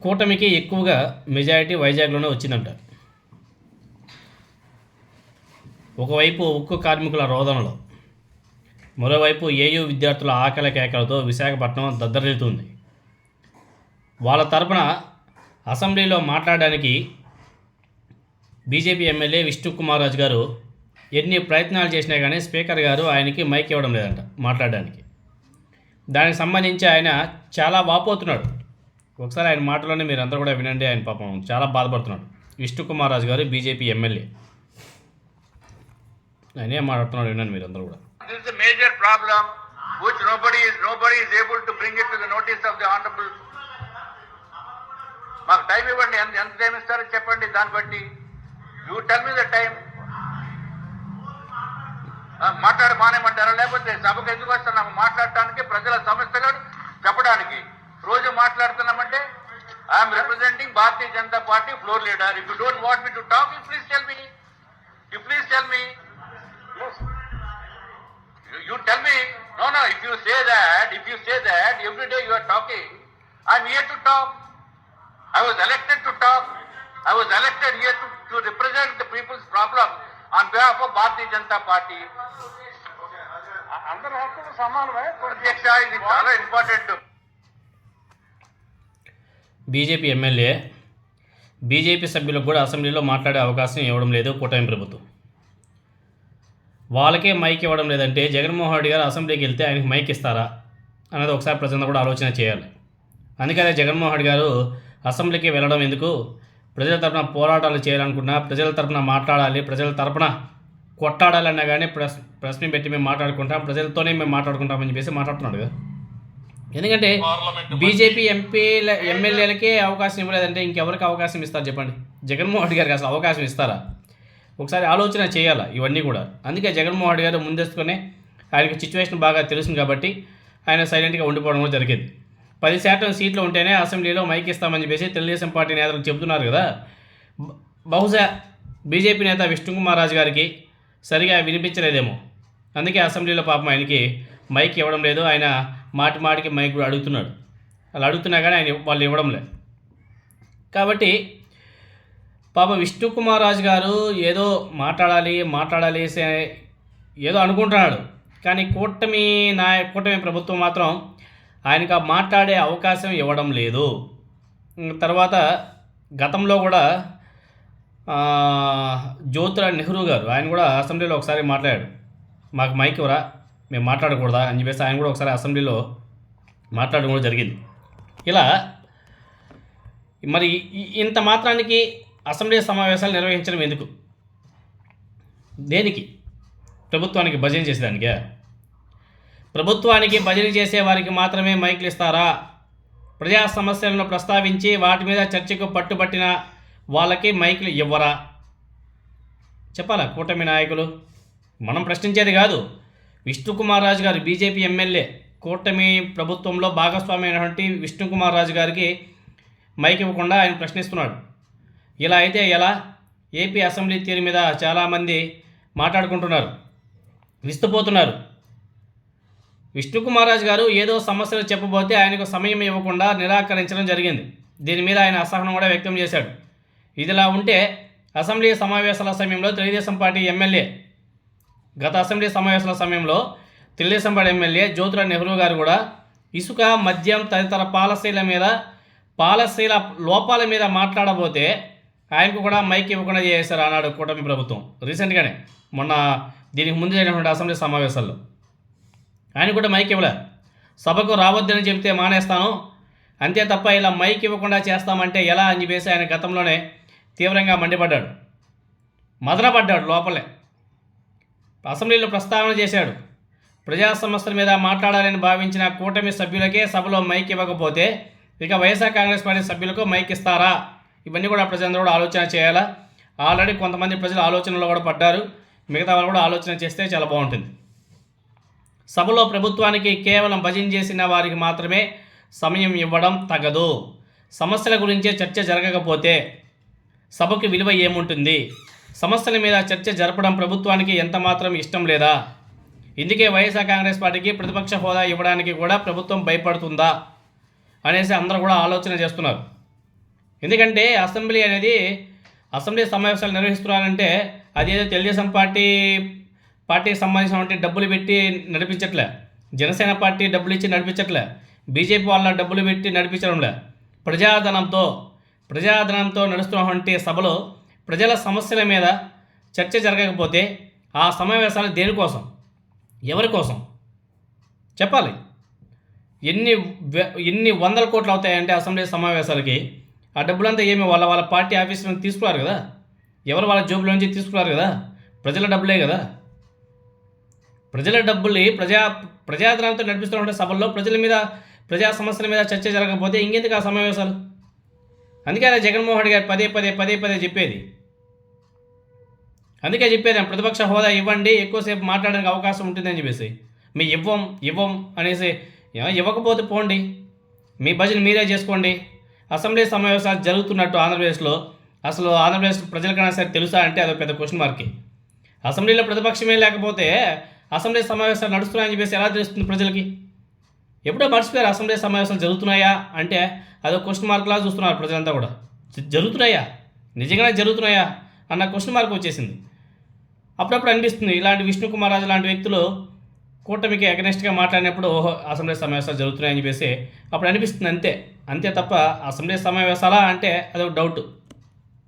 కూటమికి ఎక్కువగా మెజారిటీ వైజాగ్లోనే వచ్చిందంట. ఒకవైపు ఉక్కు కార్మికుల రోదనలో, మరోవైపు ఏయూ విద్యార్థుల ఆకలి కేకలతో విశాఖపట్నం దద్దరిల్లుతుంది. వాళ్ళ తరపున అసెంబ్లీలో మాట్లాడడానికి బీజేపీ ఎమ్మెల్యే విష్ణుకుమార్ రాజు గారు ఎన్ని ప్రయత్నాలు చేసినా కానీ స్పీకర్ గారు ఆయనకి మైక్ ఇవ్వడం లేదంట మాట్లాడడానికి. దానికి సంబంధించి ఆయన చాలా వాపోతున్నాడు. ఒకసారి ఆయన మాటలోనే మీరు అందరూ కూడా వినండి. ఆయన పాపం చాలా బాధపడుతున్నాడు. విష్ణుకుమార్ రాజు గారు బీజేపీ ఎమ్మెల్యే, ఆయన ఏం మాట్లాడుతున్నాడు వినండి మీరు అందరూ కూడా. This is a major problem which nobody is able to bring it to the notice of the honorable. మాకు టైం ఇవ్వండి, ఎంత టైం ఇస్తారో చెప్పండి. దాన్ని బట్టి you tell me the time. మాట్లాడి మానేమంటారా, లేకపోతే సభకు ఎందుకు వస్తున్నాము? మాట్లాడటానికి, ప్రజల సమస్యలను చెప్పడానికి. రోజు మాట్లాడుతున్నామంటే I'm representing Bharatiya Janata party floor leader. If you don't want me to talk, you please tell me. You tell me. No, if you say that every day you are talking, I'm here to talk. I was elected to talk. I was elected here to represent the people's problem on behalf of Bharatiya Janata Party. అందరూ హక్కులు సమానమే. అధ్యక్ష, ఇది చాలా important. BJP MLA BJP సభ్యులకు కూడా అసెంబ్లీలో మాట్లాడే అవకాశం ఇవ్వడం లేదు కూటమి ప్రభుత్వం. వాళ్ళకే మైక్ ఇవ్వడం లేదంటే జగన్మోహన్ రెడ్డి గారు అసెంబ్లీకి వెళ్తే ఆయనకి మైక్ ఇస్తారా అనేది ఒకసారి ప్రజలందరూ కూడా ఆలోచన చేయాలి. అందుకనే జగన్మోహన్ రెడ్డి గారు అసెంబ్లీకి వెళ్ళడం ఎందుకు? ప్రజల తరపున పోరాటాలు చేయాలనుకున్నా, ప్రజల తరపున మాట్లాడాలి, ప్రజల తరపున కొట్టాడాలన్నా కానీ ప్రెస్ మీట్ పెట్టి మేము మాట్లాడుకుంటాం, ప్రజలతోనే మేము మాట్లాడుకుంటామని చెప్పేసి మాట్లాడుతున్నాడు కదా. ఎందుకంటే బీజేపీ ఎమ్మెల్యేలకే అవకాశం ఇవ్వలేదంటే ఇంకెవరికి అవకాశం ఇస్తారు చెప్పండి? జగన్మోహన్ రెడ్డి గారికి అసలు అవకాశం ఇస్తారా? ఒకసారి ఆలోచన చేయాలి ఇవన్నీ కూడా. అందుకే జగన్మోహన్ రెడ్డి గారు ముందస్తుగానే ఆయనకి సిచ్యువేషన్ బాగా తెలుసు కాబట్టి ఆయన సైలెంట్గా ఉండిపోవడం కూడా జరిగింది. 10% సీట్లు ఉంటేనే అసెంబ్లీలో మైక్ ఇస్తామని చెప్పేసి తెలుగుదేశం పార్టీ నేతలు చెబుతున్నారు కదా. బహుశా బీజేపీ నేత విష్ణుకుమార్ రాజు గారికి సరిగా వినిపించలేదేమో. అందుకే అసెంబ్లీలో పాపం ఆయనకి మైక్ ఇవ్వడం లేదు. ఆయన మాటికి మైక్ కూడా అడుగుతున్నాడు. అలా అడుగుతున్నా కానీ వాళ్ళు ఇవ్వడం లేదు. కాబట్టి పాప విష్ణుకుమార్ రాజు గారు ఏదో మాట్లాడాలి ఏదో అనుకుంటున్నాడు. కానీ కూటమి ప్రభుత్వం మాత్రం ఆయనకు మాట్లాడే అవకాశం ఇవ్వడం లేదు. తర్వాత గతంలో కూడా జ్యోతిరావు నెహ్రూ గారు ఆయన కూడా అసెంబ్లీలో ఒకసారి మాట్లాడాడు. మాకు మైక్ ఇవ్వరా, మేము మాట్లాడకూడదా అని చెప్పేసి ఆయన కూడా ఒకసారి అసెంబ్లీలో మాట్లాడడం కూడా జరిగింది. ఇలా మరి ఇంత మాత్రానికి అసెంబ్లీ సమావేశాలు నిర్వహించడం ఎందుకు? దేనికి? ప్రభుత్వానికి భజన చేసేదానికే? ప్రభుత్వానికి భజన చేసే వారికి మాత్రమే మైకులు ఇస్తారా? ప్రజా సమస్యలను ప్రస్తావించి వాటి మీద చర్చకు పట్టుబట్టిన వాళ్ళకి మైకులు ఇవ్వరా? చెప్పాలా కూటమి నాయకులు? మనం ప్రశ్నించేది కాదు. విష్ణుకుమార్ రాజు గారు బీజేపీ ఎమ్మెల్యే, కూటమి ప్రభుత్వంలో భాగస్వామి అయినటువంటి విష్ణుకుమార్ రాజు గారికి మైక్ ఇవ్వకుండా ఆయన ప్రశ్నిస్తున్నాడు. ఇలా అయితే ఎలా? ఏపీ అసెంబ్లీ తీరు మీద చాలామంది మాట్లాడుకుంటున్నారు, విస్తుపోతున్నారు. విష్ణుకుమార్ రాజు గారు ఏదో సమస్యలు చెప్పబోతే ఆయనకు సమయం ఇవ్వకుండా నిరాకరించడం జరిగింది. దీని మీద ఆయన అసహనం కూడా వ్యక్తం చేశాడు. ఇదిలా ఉంటే అసెంబ్లీ సమావేశాల సమయంలో తెలుగుదేశం పార్టీ ఎమ్మెల్యే గత అసెంబ్లీ సమావేశాల సమయంలో తెలుగుదేశం పార్టీ ఎమ్మెల్యే జ్యోతిరావు నెహ్రూ గారు కూడా ఇసుక, మద్యం తదితర పాలసీల లోపాల మీద మాట్లాడబోతే ఆయనకు కూడా మైక్ ఇవ్వకుండా చేశారు అన్నాడు కూటమి ప్రభుత్వం. రీసెంట్గానే మొన్న దీనికి ముందు జరిగినటువంటి అసెంబ్లీ సమావేశాల్లో ఆయన కూడా మైక్ ఇవ్వలే. సభకు రావద్దని చెబితే మానేస్తాను, అంతే తప్ప ఇలా మైక్ ఇవ్వకుండా చేస్తామంటే ఎలా అని చెప్పేసి ఆయన గతంలోనే తీవ్రంగా మండిపడ్డాడు, మదనపడ్డాడు. లోపలే అసెంబ్లీలో ప్రస్తావన చేశాడు. ప్రజా సమస్యల మీద మాట్లాడాలని భావించిన కూటమి సభ్యులకే సభలో మైక్ ఇవ్వకపోతే ఇక వైఎస్ఆర్ కాంగ్రెస్ పార్టీ సభ్యులకు మైక్ ఇస్తారా? ఇవన్నీ కూడా ప్రజలందరూ కూడా ఆలోచన చేయాలా. ఆల్రెడీ కొంతమంది ప్రజలు ఆలోచనలో కూడా పడ్డారు. మిగతా వాళ్ళు కూడా ఆలోచన చేస్తే చాలా బాగుంటుంది. సభలో ప్రభుత్వానికి కేవలం భజన చేసిన వారికి మాత్రమే సమయం ఇవ్వడం తగదు. సమస్యల గురించే చర్చ జరగకపోతే సభకు విలువ ఏముంటుంది? సమస్యల మీద చర్చ జరపడం ప్రభుత్వానికి ఎంత మాత్రం ఇష్టం లేదా? ఇందుకే వైఎస్ఆర్ కాంగ్రెస్ పార్టీకి ప్రతిపక్ష హోదా ఇవ్వడానికి కూడా ప్రభుత్వం భయపడుతుందా అనేసి అందరూ కూడా ఆలోచన చేస్తున్నారు. ఎందుకంటే అసెంబ్లీ సమావేశాలు నిర్వహిస్తున్నారంటే అదేదో తెలుగుదేశం పార్టీకి సంబంధించినటువంటి డబ్బులు పెట్టి నడిపించట్లే, జనసేన పార్టీ డబ్బులు ఇచ్చి నడిపించట్లే, బీజేపీ వాళ్ళ డబ్బులు పెట్టి నడిపించడంలే. ప్రజాధనంతో నడుస్తున్నటువంటి సభలో ప్రజల సమస్యల మీద చర్చ జరగకపోతే ఆ సమావేశాలు దేనికోసం, ఎవరి కోసం చెప్పాలి? ఎన్ని వందల కోట్లు అవుతాయంటే అసెంబ్లీ సమావేశాలకి. ఆ డబ్బులంతా ఏమి వాళ్ళ పార్టీ ఆఫీస్ నుంచి తీసుకున్నారు కదా, ఎవరు వాళ్ళ జోబుల నుంచి తీసుకున్నారు కదా, ప్రజల డబ్బులే కదా. ప్రజల డబ్బుల్ని ప్రజాధనంతో నడిపిస్తున్న సభల్లో ప్రజా సమస్యల మీద చర్చ జరగకపోతే ఇంకెందుకు ఆ సమావేశాలు? అందుకే అదే జగన్మోహన్ రెడ్డి గారు పదే చెప్పేది. అందుకే చెప్పేది ప్రతిపక్ష హోదా ఇవ్వండి, ఎక్కువసేపు మాట్లాడడానికి అవకాశం ఉంటుందని చెప్పేసి. మీ ఇవ్వం అనేసి ఇవ్వకపోతే పోండి, మీ బడ్జెట్ మీరే చేసుకోండి. అసెంబ్లీ సమావేశాలు జరుగుతున్నట్టు ఆంధ్రప్రదేశ్లో అసలు ఆంధ్రప్రదేశ్ ప్రజలకైనా సరే తెలుసా అంటే అదొక పెద్ద క్వశ్చన్ మార్కే. అసెంబ్లీలో ప్రతిపక్షమే లేకపోతే అసెంబ్లీ సమావేశాలు నడుస్తున్నాయని చెప్పేసి ఎలా తెలుస్తుంది ప్రజలకి? ఎప్పుడో మర్చిపోయారు అసెంబ్లీ సమావేశాలు జరుగుతున్నాయా అంటే అదొక క్వశ్చన్ మార్క్లా చూస్తున్నారు ప్రజలంతా కూడా. జరుగుతున్నాయా, నిజంగానే జరుగుతున్నాయా అన్న క్వశ్చన్ మార్క్ వచ్చేసింది. అప్పుడప్పుడు అనిపిస్తుంది ఇలాంటి విష్ణుకుమార్ రాజు లాంటి వ్యక్తులు కూటమికి అగనెస్ట్గా మాట్లాడినప్పుడు ఓహో అసెంబ్లీ సమావేశాలు జరుగుతున్నాయని చెప్పేసి అప్పుడు అనిపిస్తుంది, అంతే తప్ప అసెంబ్లీ సమావేశాలా అంటే అదొక డౌట్.